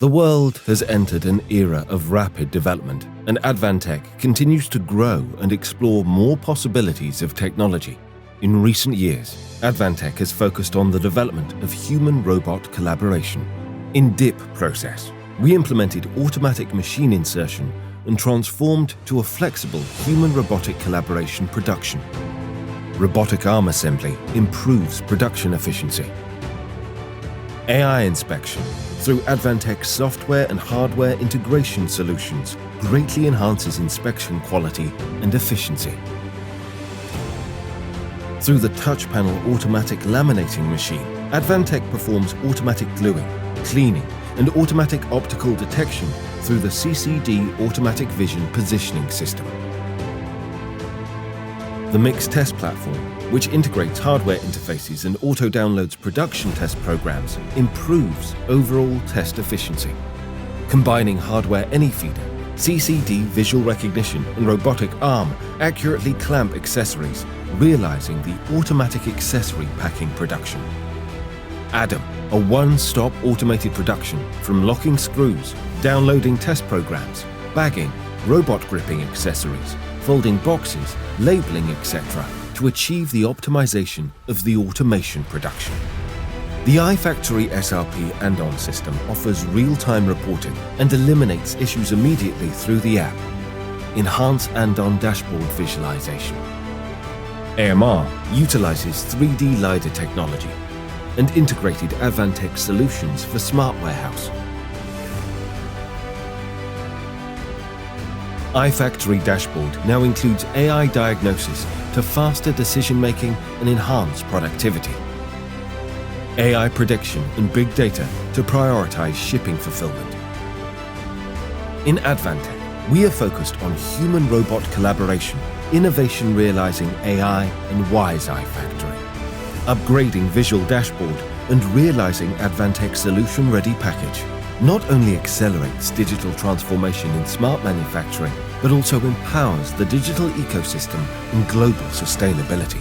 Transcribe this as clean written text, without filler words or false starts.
The world has entered an era of rapid development, and Advantech continues to grow and explore more possibilities of technology. In recent years, Advantech has focused on the development of human-robot collaboration. In DIP process, we implemented automatic machine insertion and transformed to a flexible human-robotic collaboration production. Robotic arm assembly improves production efficiency. AI inspection through Advantech software and hardware integration solutions greatly enhances inspection quality and efficiency. Through the touch panel automatic laminating machine, Advantech performs automatic gluing, cleaning, and automatic optical detection through the CCD automatic vision positioning system. The mixed test platform, which integrates hardware interfaces and auto-downloads production test programs, improves overall test efficiency. Combining hardware AnyFeeder, CCD visual recognition and robotic arm accurately clamp accessories, realizing the automatic accessory packing production. Adam, a one-stop automated production from locking screws, downloading test programs, bagging, robot gripping accessories, folding boxes, labeling, etc., to achieve the optimization of the automation production. The iFactory SRP and-on system offers real-time reporting and eliminates issues immediately through the app. Enhance and-on dashboard visualization. AMR utilizes 3D LiDAR technology and integrated Advantech solutions for smart warehouse. iFactory dashboard now includes AI diagnosis to faster decision-making and enhance productivity. AI prediction and big data to prioritize shipping fulfillment. In Advantech, we are focused on human-robot collaboration, innovation realizing AI and WISE-iFactory, upgrading visual dashboard and realizing Advantech solution-ready package. Not only accelerates digital transformation in smart manufacturing, but also empowers the digital ecosystem and global sustainability.